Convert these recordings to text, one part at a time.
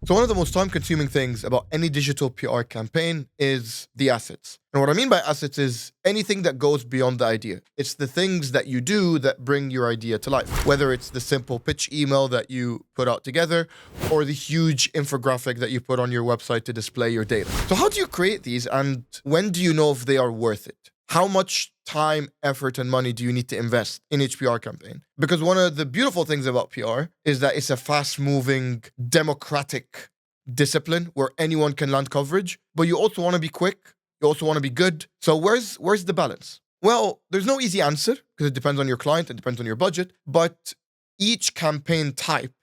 So one of the most time-consuming things about any digital PR campaign is the assets. And what I mean by assets is anything that goes beyond the idea. It's the things that you do that bring your idea to life, whether it's the simple pitch email that you put out together or the huge infographic that you put on your website to display your data. So how do you create these, and when do you know if they are worth it? How much time, effort, and money do you need to invest in each PR campaign? Because one of the beautiful things about PR is that it's a fast-moving, democratic discipline where anyone can land coverage, but you also want to be quick, you also want to be good. So where's the balance? Well, there's no easy answer because it depends on your client, it depends on your budget, but each campaign type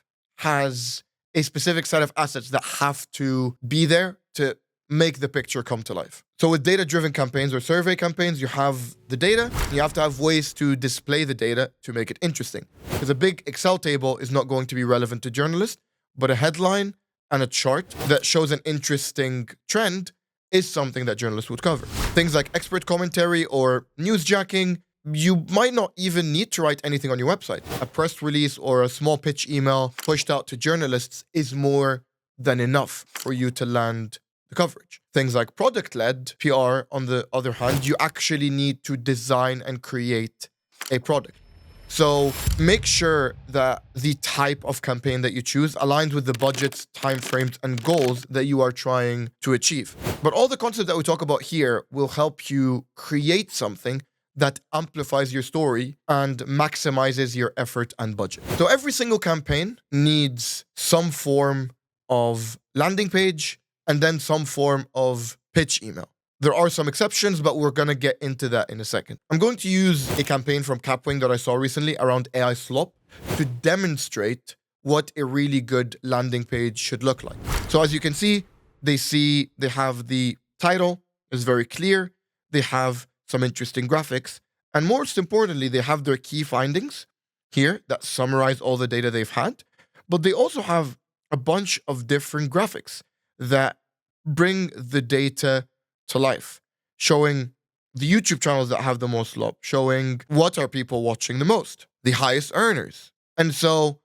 has a specific set of assets that have to be there to make the picture come to life. So with data-driven campaigns or survey campaigns, you have the data, you have to have ways to display the data to make it interesting. Because a big Excel table is not going to be relevant to journalists, but a headline and a chart that shows an interesting trend is something that journalists would cover. Things like expert commentary or newsjacking, you might not even need to write anything on your website. A press release or a small pitch email pushed out to journalists is more than enough for you to land the coverage. Things like product-led PR, on the other hand, you actually need to design and create a product. So make sure that the type of campaign that you choose aligns with the budgets, timeframes, and goals that you are trying to achieve. But all the concepts that we talk about here will help you create something that amplifies your story and maximizes your effort and budget. So every single campaign needs some form of landing page and then some form of pitch email. There are some exceptions, but we're going to get into that in a second. I'm going to use a campaign from Capwing that I saw recently around AI slop to demonstrate what a really good landing page should look like. So as you can see, they have the title, is very clear. They have some interesting graphics. And most importantly, they have their key findings here that summarize all the data they've had. But they also have a bunch of different graphics that bring the data to life, showing the YouTube channels that have the most slop, showing what are people watching the most, the highest earners. And so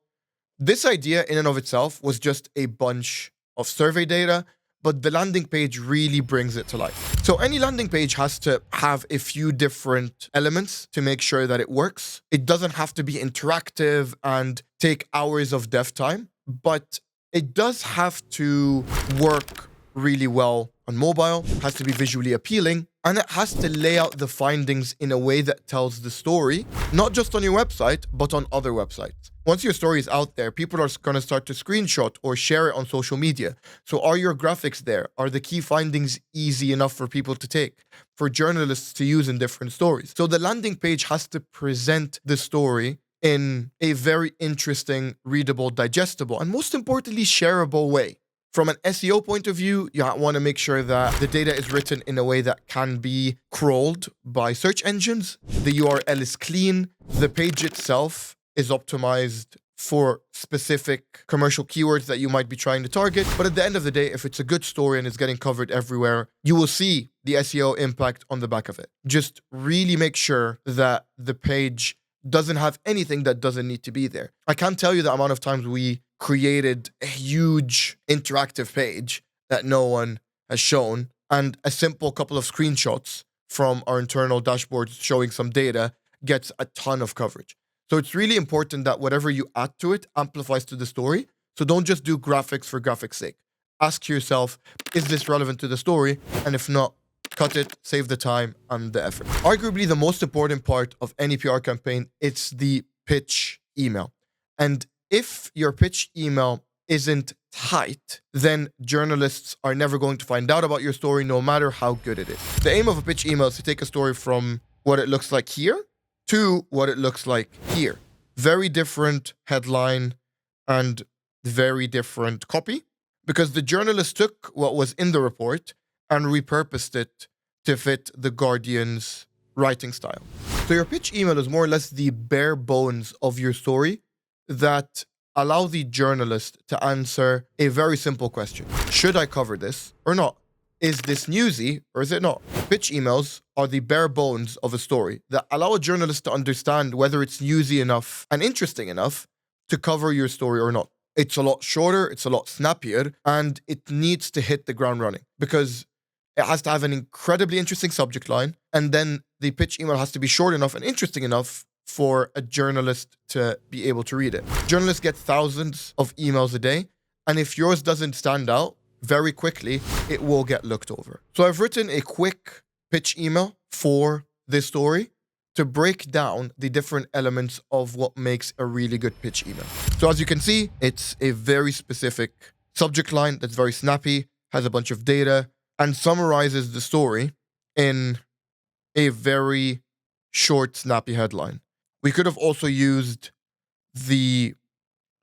this idea in and of itself was just a bunch of survey data, but the landing page really brings it to life. So any landing page has to have a few different elements to make sure that it works. It doesn't have to be interactive and take hours of dev time, but it does have to work really well on mobile, has to be visually appealing, and it has to lay out the findings in a way that tells the story, not just on your website, but on other websites. Once your story is out there, people are going to start to screenshot or share it on social media. So are your graphics there? Are the key findings easy enough for people to take, for journalists to use in different stories? So the landing page has to present the story in a very interesting, readable, digestible, and most importantly, shareable way. From an SEO point of view, you want to make sure that the data is written in a way that can be crawled by search engines. The URL is clean. The page itself is optimized for specific commercial keywords that you might be trying to target. But at the end of the day, if it's a good story and it's getting covered everywhere, you will see the SEO impact on the back of it. Just really make sure that the page doesn't have anything that doesn't need to be there. I can't tell you the amount of times we created a huge interactive page that no one has shown, and a simple couple of screenshots from our internal dashboards showing some data gets a ton of coverage. So it's really important that whatever you add to it amplifies to the story. So don't just do graphics for graphics' sake. Ask yourself, is this relevant to the story? And if not, cut it, save the time and the effort. Arguably the most important part of any PR campaign, it's the pitch email. And if your pitch email isn't tight, then journalists are never going to find out about your story, no matter how good it is. The aim of a pitch email is to take a story from what it looks like here to what it looks like here. Very different headline and very different copy, because the journalist took what was in the report and repurposed it to fit the Guardian's writing style. So your pitch email is more or less the bare bones of your story that allow the journalist to answer a very simple question. Should I cover this or not? Is this newsy or is it not? Pitch emails are the bare bones of a story that allow a journalist to understand whether it's newsy enough and interesting enough to cover your story or not. It's a lot shorter, it's a lot snappier, and it needs to hit the ground running because it has to have an incredibly interesting subject line, and then the pitch email has to be short enough and interesting enough for a journalist to be able to read it. Journalists get thousands of emails a day, and if yours doesn't stand out very quickly, it will get looked over. So I've written a quick pitch email for this story to break down the different elements of what makes a really good pitch email. So as you can see, it's a very specific subject line that's very snappy, has a bunch of data, and summarizes the story in a very short, snappy headline. We could have also used the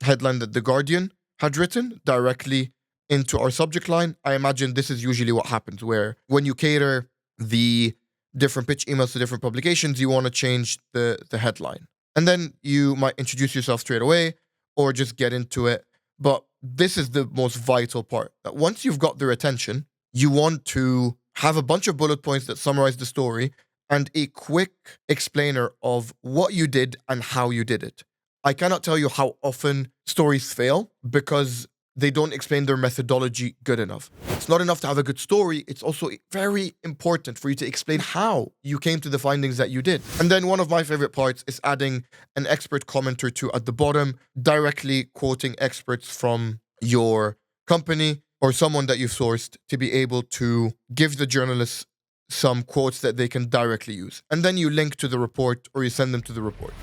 headline that The Guardian had written directly into our subject line. I imagine this is usually what happens, where when you cater the different pitch emails to different publications, you want to change the headline. And then you might introduce yourself straight away or just get into it. But this is the most vital part. That once you've got their attention, you want to have a bunch of bullet points that summarize the story and a quick explainer of what you did and how you did it. I cannot tell you how often stories fail because they don't explain their methodology good enough. It's not enough to have a good story. It's also very important for you to explain how you came to the findings that you did. And then one of my favorite parts is adding an expert comment or two at the bottom, directly quoting experts from your company or someone that you've sourced to be able to give the journalists some quotes that they can directly use. And then you link to the report or you send them to the report.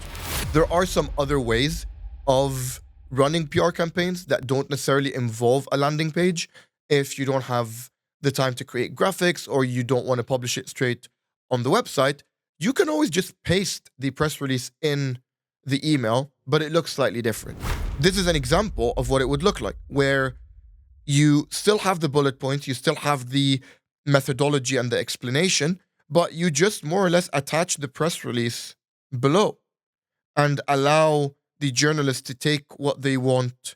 There are some other ways of running PR campaigns that don't necessarily involve a landing page. If you don't have the time to create graphics or you don't want to publish it straight on the website, you can always just paste the press release in the email, but it looks slightly different. This is an example of what it would look like, where you still have the bullet points, you still have the methodology and the explanation, but you just more or less attach the press release below and allow the journalists to take what they want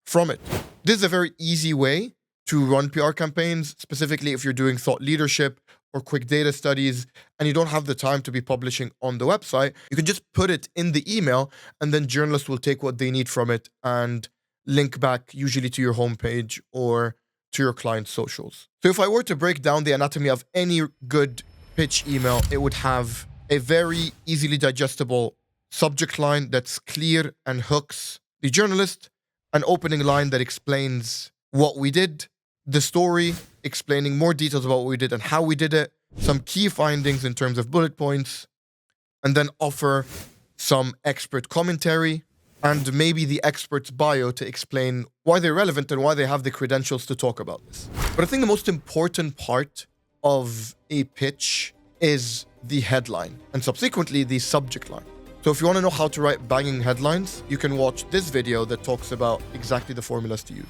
from it. This is a very easy way to run PR campaigns, specifically if you're doing thought leadership or quick data studies and you don't have the time to be publishing on the website. You can just put it in the email and then journalists will take what they need from it and link back usually to your homepage or to your client's socials. So if I were to break down the anatomy of any good pitch email, it would have a very easily digestible subject line that's clear and hooks the journalist, an opening line that explains what we did, the story explaining more details about what we did and how we did it, some key findings in terms of bullet points, and then offer some expert commentary and maybe the expert's bio to explain why they're relevant and why they have the credentials to talk about this. But I think the most important part of a pitch is the headline and subsequently the subject line. So if you want to know how to write banging headlines, you can watch this video that talks about exactly the formulas to use.